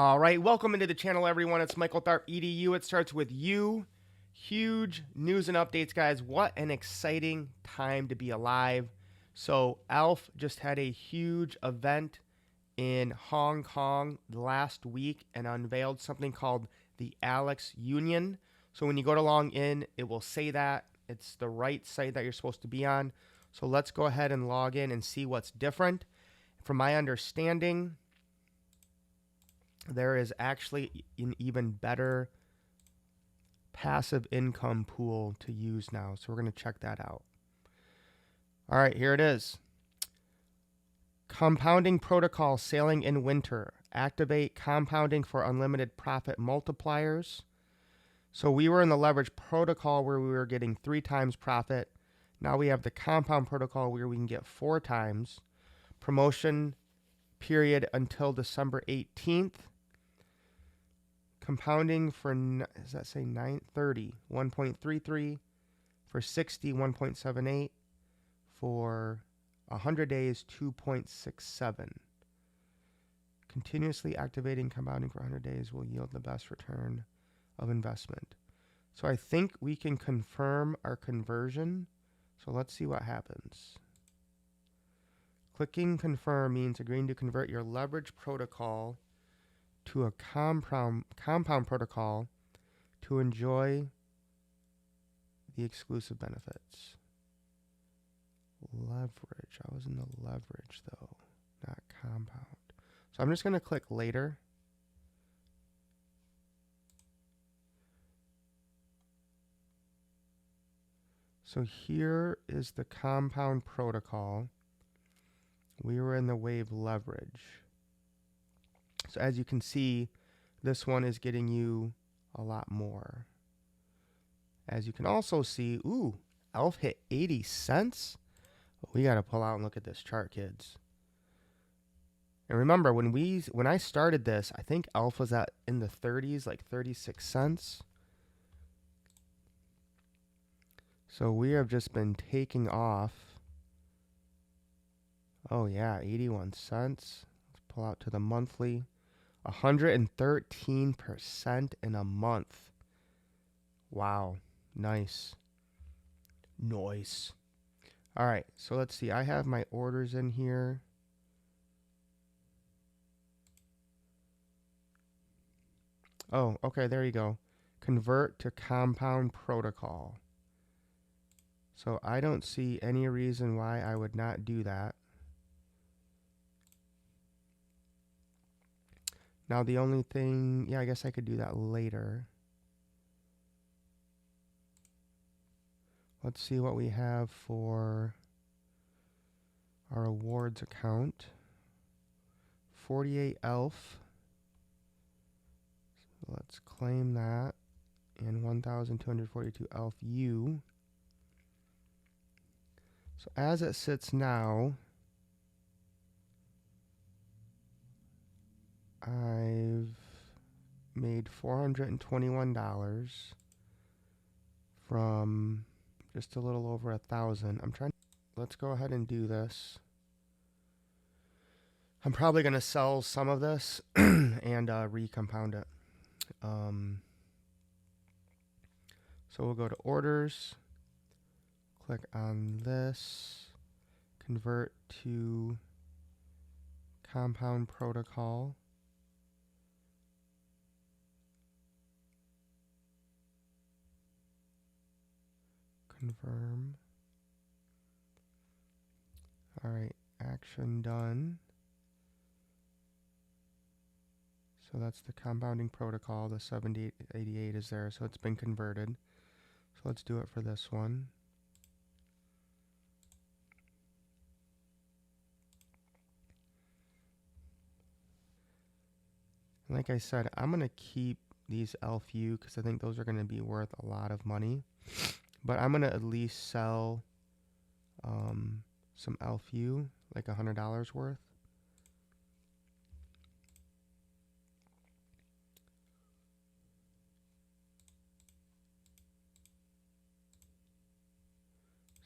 All right, welcome into the channel, everyone. It's Michael Tharp, EDU. It starts with you. Huge news and updates, guys. What an exciting time to be alive. So, aELF just had a huge event in Hong Kong last week and unveiled something called the Alex Union. So, when you go to log in, it will say that it's the right site that you're supposed to be on. So, let's go ahead and log in and see what's different. From my understanding, there is actually an even better passive income pool to use now. So we're going to check that out. All right, here it is. Compounding protocol sailing in winter. Activate compounding for unlimited profit multipliers. So we were in the leverage protocol where we were getting 3 times profit. Now we have the compound protocol where we can get 4 times. Promotion period until December 18th. Compounding for, does that say 930? 1.33. For 60, 1.78. For 100 days, 2.67. Continuously activating compounding for 100 days will yield the best return of investment. So I think we can confirm our conversion. So let's see what happens. Clicking confirm means agreeing to convert your leverage protocol to a compound protocol to enjoy the exclusive benefits. Leverage. I was in the leverage though, not compound. So I'm just going to click later. So here is the compound protocol. We were in the wave leverage. So as you can see, this one is getting you a lot more. As you can also see, ooh, aELF hit 80 cents. We got to pull out and look at this chart, kids. And remember, when I started this, I think aELF was in the 30s, like 36 cents. So we have just been taking off. Oh yeah, 81 cents. Let's pull out to the monthly. 113% in a month. Wow. Nice. Nice. All right, so let's see. I have my orders in here. Oh, okay, there you go. Convert to compound protocol. So I don't see any reason why I would not do that. Now the only thing, yeah, I guess I could do that later. Let's see what we have for our awards account. 48 aELF. So let's claim that. And 1,242 aELF U. So as it sits now, I've made $421 from just a little over 1,000. Let's go ahead and do this. I'm probably going to sell some of this and recompound it. So we'll go to orders, click on this, convert to compound protocol. Confirm. All right, action done. So that's the compounding protocol. The 7088 is there, so it's been converted. So let's do it for this one. Like I said, I'm going to keep these aELF U because I think those are going to be worth a lot of money. But I'm going to at least sell some aELF U, like $100 worth.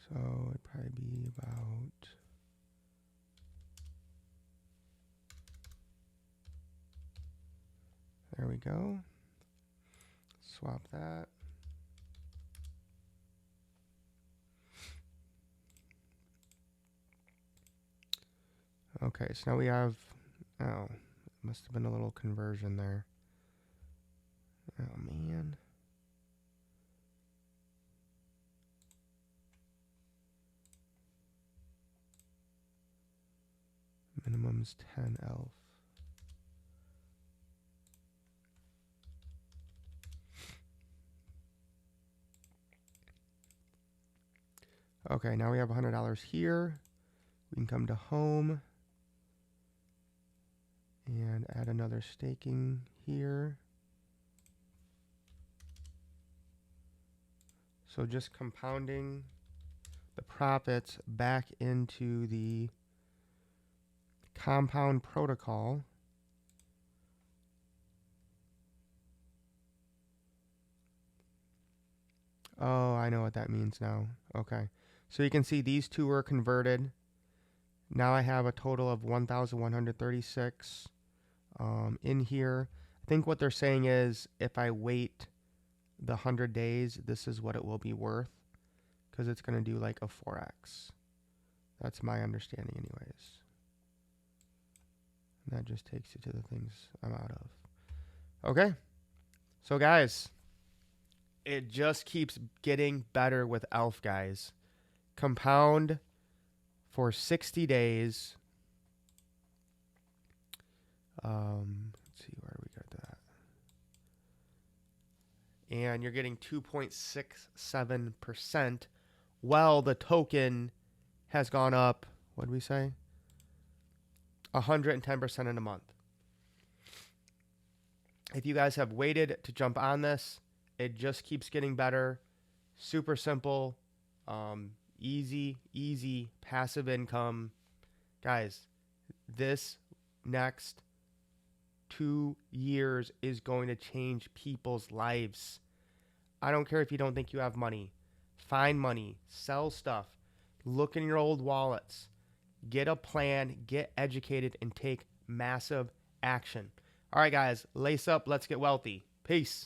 So it'd probably be about we go. Swap that. Okay, so now we have, oh, must have been a little conversion there. Oh, man. Minimum's 10 aELF. Okay, now we have $100 here. We can come to home and add another staking here. So just compounding the profits back into the compound protocol. Oh, I know what that means now. Okay. So you can see these two were converted. Now I have a total of 1,136 in here. I think what they're saying is if I wait the 100 days, this is what it will be worth, because it's going to do like a 4x. That's my understanding anyways. And that just takes you to the things I'm out of. Okay. So guys, it just keeps getting better with aELF, guys. Compound for 60 days. Let's see where we got that. And you're getting 2.67%. Well, the token has gone up, what did we say? 110% in a month. If you guys have waited to jump on this, it just keeps getting better. Super simple. Easy passive income. Guys, this next 2 years is going to change people's lives. I don't care if you don't think you have money. Find money. Sell stuff. Look in your old wallets. Get a plan. Get educated and take massive action. All right, guys. Lace up. Let's get wealthy. Peace.